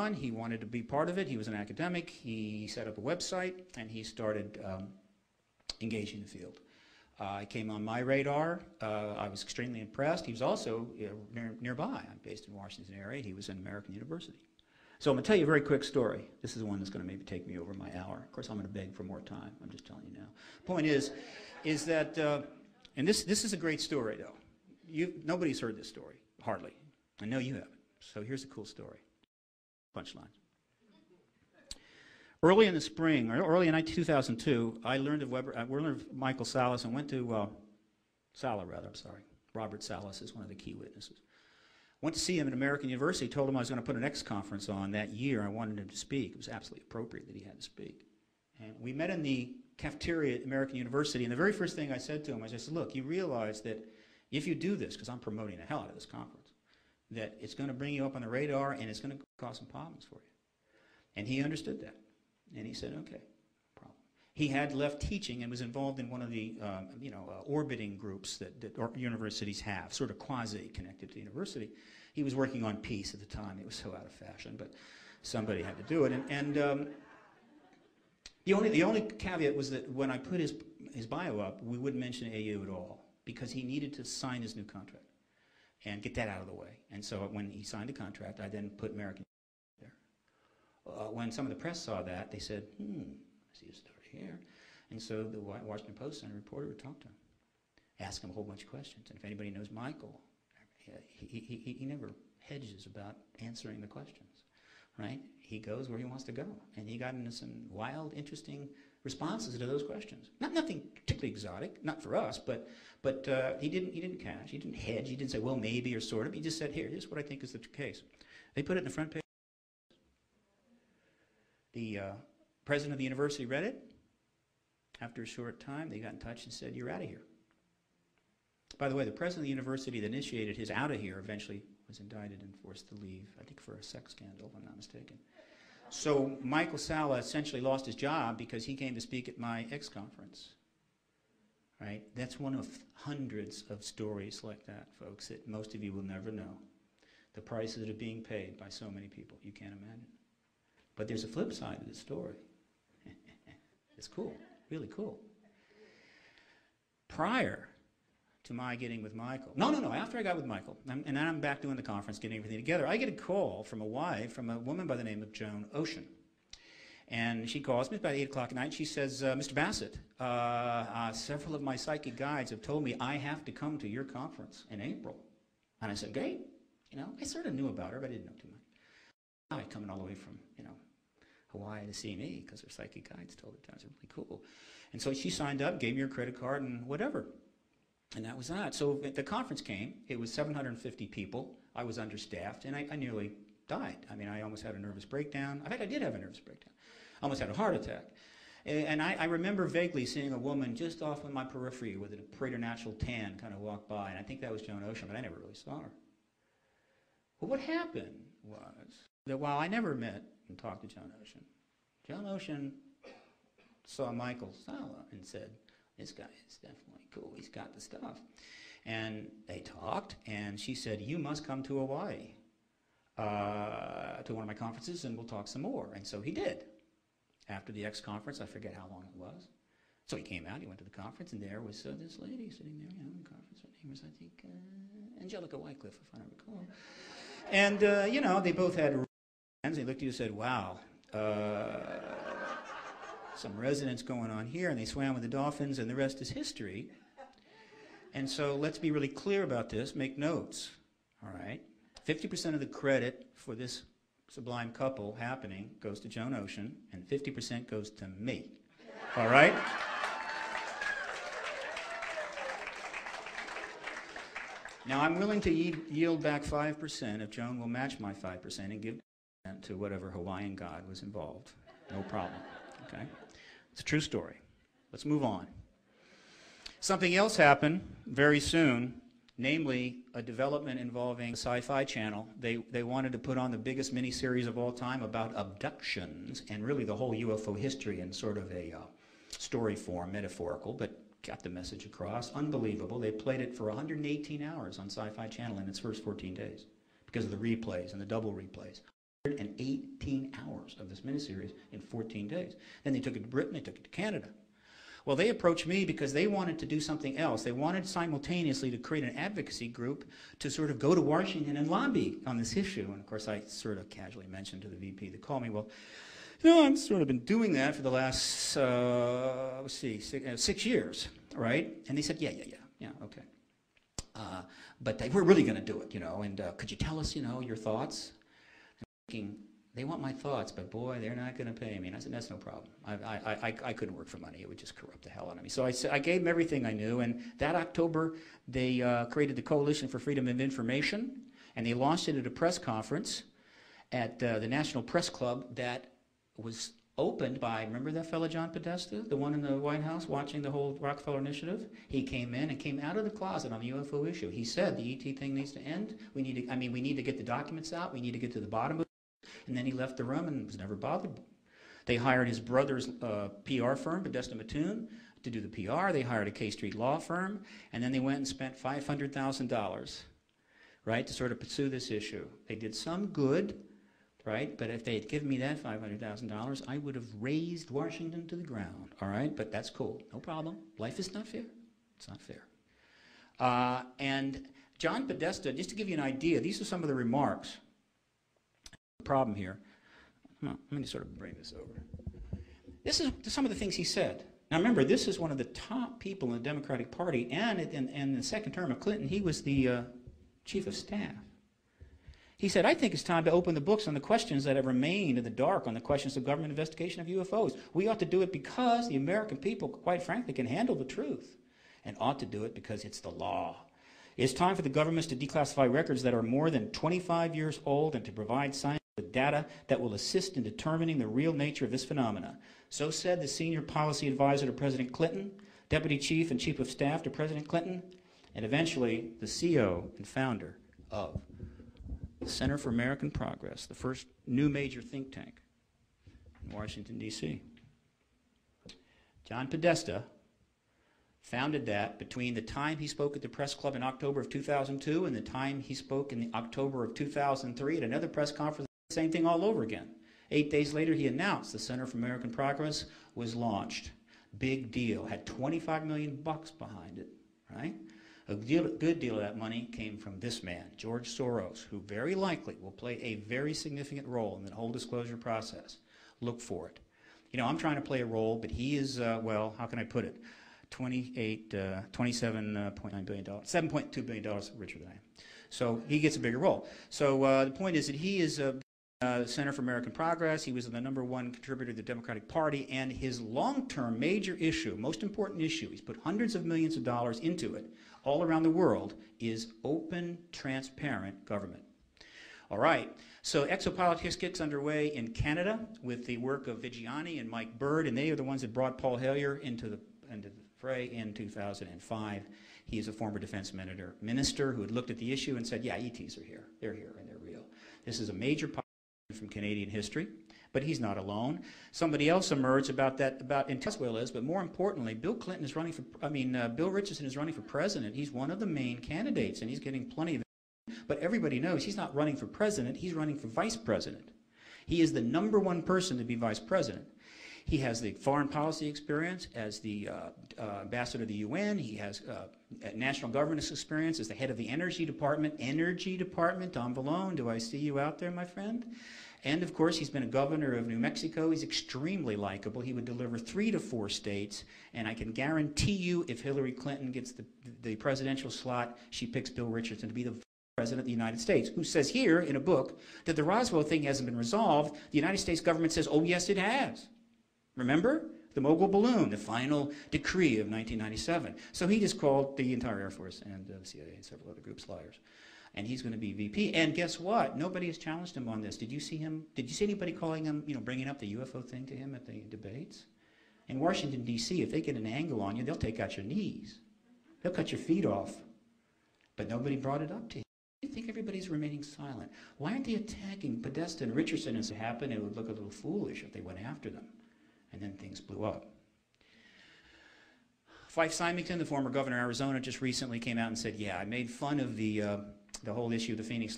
on. He wanted to be part of it. He was an academic. He set up a website, and he started engaging the field. He came on my radar. I was extremely impressed. He was also nearby. I'm based in Washington area. He was in American University. So I'm going to tell you a very quick story. This is the one that's going to maybe take me over my hour. Of course, I'm going to beg for more time. I'm just telling you now. Point is that, and this is a great story, though. Nobody's heard this story, hardly. I know you haven't. So here's a cool story. Punchline. Early in the spring, or early in 2002, I learned of Michael Salas and went to, Robert Salas is one of the key witnesses. Went to see him at American University, told him I was going to put an X conference on that year. I wanted him to speak. It was absolutely appropriate that he had to speak. And we met in the cafeteria at American University, and the very first thing I said to him was, I said, look, you realize that if you do this, because I'm promoting the hell out of this conference, that it's going to bring you up on the radar and it's going to cause some problems for you. And he understood that. And he said, okay, no problem. He had left teaching and was involved in one of the orbiting groups that universities have, sort of quasi-connected to the university. He was working on peace at the time. It was so out of fashion, but somebody had to do it. And the only caveat was that when I put his bio up, we wouldn't mention AU at all, because he needed to sign his new contract and get that out of the way. And so when he signed the contract, I then put American there. When some of the press saw that, they said, I see a story here. And so the Washington Post sent a reporter to talk to him, ask him a whole bunch of questions. And if anybody knows Michael, he never hedges about answering the questions, right? He goes where he wants to go. And he got into some wild, interesting responses to those questions. Nothing particularly exotic, not for us, but he didn't catch, he didn't hedge, he didn't say, well, maybe or sort of. He just said, here's what I think is the case. They put it in the front page. The president of the university read it. After a short time, they got in touch and said, you're out of here. By the way, the president of the university that initiated his out of here eventually was indicted and forced to leave, I think for a sex scandal, if I'm not mistaken. So Michael Salla essentially lost his job because he came to speak at my X conference. Right? That's one of hundreds of stories like that, folks, that most of you will never know. The prices that are being paid by so many people, you can't imagine. But there's a flip side to this story. It's cool, really cool. Prior to my getting with Michael, after I got with Michael, and then I'm back doing the conference, getting everything together, I get a call from a woman by the name of Joan Ocean. And she calls me about 8 o'clock at night, and she says, Mr. Bassett, several of my psychic guides have told me I have to come to your conference in April. And I said, great. I sort of knew about her, but I didn't know too much. I coming all the way from, Hawaii to see me, because her psychic guides told her that was really cool. And so she signed up, gave me her credit card, and whatever. And that was that. So the conference came. It was 750 people. I was understaffed, and I nearly died. I mean, I almost had a nervous breakdown. In fact, I did have a nervous breakdown. I almost had a heart attack. And I remember vaguely seeing a woman just off on my periphery with a preternatural tan kind of walk by, and I think that was Joan Ocean, but I never really saw her. Well, what happened was that while I never met and talked to Joan Ocean saw Michael Salla and said, this guy is definitely cool. He's got the stuff. And they talked, and she said, you must come to Hawaii to one of my conferences, and we'll talk some more. And so he did. After the X conference, I forget how long it was. So he came out, he went to the conference, and there was this lady sitting there, in the conference. Her name was, I think, Angelica Wycliffe, if I recall. And, they both had hands. They looked at you and said, wow, some resonance going on here, and they swam with the dolphins, and the rest is history. And so let's be really clear about this. Make notes, all right? 50% of the credit for this sublime couple happening goes to Joan Ocean, and 50% goes to me, all right? Now, I'm willing to yield back 5% if Joan will match my 5% and give to whatever Hawaiian god was involved. No problem, okay? It's a true story. Let's move on. Something else happened very soon, namely a development involving the Sci-Fi Channel. They wanted to put on the biggest miniseries of all time about abductions and really the whole UFO history in sort of a story form, metaphorical, but got the message across. Unbelievable. They played it for 118 hours on Sci-Fi Channel in its first 14 days because of the replays and the double replays. 18 hours of this miniseries in 14 days. Then they took it to Britain, they took it to Canada. Well, they approached me because they wanted to do something else. They wanted simultaneously to create an advocacy group to sort of go to Washington and lobby on this issue. And of course, I sort of casually mentioned to the VP that called me, well, you know, I've sort of been doing that for the last, let's see, 6 years, right? And they said, yeah, okay. But we're really going to do it, you know, and could you tell us, you know, your thoughts? I'm thinking, they want my thoughts, but boy, they're not going to pay me. And I said, that's no problem. I couldn't work for money. It would just corrupt the hell out of me. So I gave them everything I knew, and that October, they created the Coalition for Freedom of Information, and they launched it at a press conference at the National Press Club that was opened by, remember that fellow John Podesta, the one in the White House watching the whole Rockefeller Initiative? He came in and came out of the closet on the UFO issue. He said the ET thing needs to end. We need to get the documents out. We need to get to the bottom of it. And then he left the room and was never bothered. They hired his brother's PR firm, Podesta Mattoon, to do the PR. They hired a K Street law firm, and then they went and spent $500,000, right, to sort of pursue this issue. They did some good, right, but if they had given me that $500,000, I would have razed Washington to the ground, all right? But that's cool, no problem. Life is not fair. It's not fair. And John Podesta, just to give you an idea, these are some of the remarks. Problem here. Let me sort of bring this over. This is some of the things he said. Now remember, this is one of the top people in the Democratic Party, and in the second term of Clinton, he was the chief of staff. He said, I think it's time to open the books on the questions that have remained in the dark on the questions of government investigation of UFOs. We ought to do it because the American people, quite frankly, can handle the truth, and ought to do it because it's the law. It's time for the governments to declassify records that are more than 25 years old and to provide science with data that will assist in determining the real nature of this phenomena. So said the senior policy advisor to President Clinton, deputy chief and chief of staff to President Clinton, and eventually the CEO and founder of the Center for American Progress, the first new major think tank in Washington, D.C. John Podesta founded that between the time he spoke at the press club in October of 2002 and the time he spoke in October of 2003 at another press conference. Same thing all over again. 8 days later, he announced the Center for American Progress was launched. Big deal. Had $25 million behind it, right? A good deal of that money came from this man, George Soros, who very likely will play a very significant role in the whole disclosure process. Look for it. You know, I'm trying to play a role, but he is, well, how can I put it? $27.9 billion, $7.2 billion richer than I am. So he gets a bigger role. So the point is that he is Center for American Progress. He was the #1 contributor to the Democratic Party, and his long-term major issue, most important issue, he's put hundreds of millions of dollars into it all around the world, is open, transparent government. All right, so exopolitics gets underway in Canada with the work of Vigiani and Mike Bird, and they are the ones that brought Paul Hellyer into the fray in 2005. He is a former defense minister who had looked at the issue and said, yeah, ETs are here. They're here, and they're real. This is a major from Canadian history, but he's not alone. Somebody else emerged about Tesla is, but more importantly, Bill Richardson is running for president. He's one of the main candidates, and he's getting plenty of, but everybody knows he's not running for president, he's running for vice president. He is the #1 person to be vice president. He has the foreign policy experience as the ambassador to the UN. He has national governance experience as the head of the Energy Department. Tom Vallone, do I see you out there, my friend? And of course, he's been a governor of New Mexico. He's extremely likable. He would deliver 3 to 4 states. And I can guarantee you, if Hillary Clinton gets the presidential slot, she picks Bill Richardson to be the President of the United States, who says here in a book that the Roswell thing hasn't been resolved. The United States government says, oh, yes, it has. Remember? The Mogul balloon, the final decree of 1997. So he just called the entire Air Force and the CIA and several other groups liars. And he's going to be VP. And guess what? Nobody has challenged him on this. Did you see him? Did you see anybody calling him, bringing up the UFO thing to him at the debates? In Washington, D.C., if they get an angle on you, they'll take out your knees. They'll cut your feet off. But nobody brought it up to him. I think everybody's remaining silent. Why aren't they attacking Podesta and Richardson? As it happened, it would look a little foolish if they went after them. And then things blew up. Fife Symington, the former governor of Arizona, just recently came out and said, yeah, I made fun of the whole issue of the Phoenix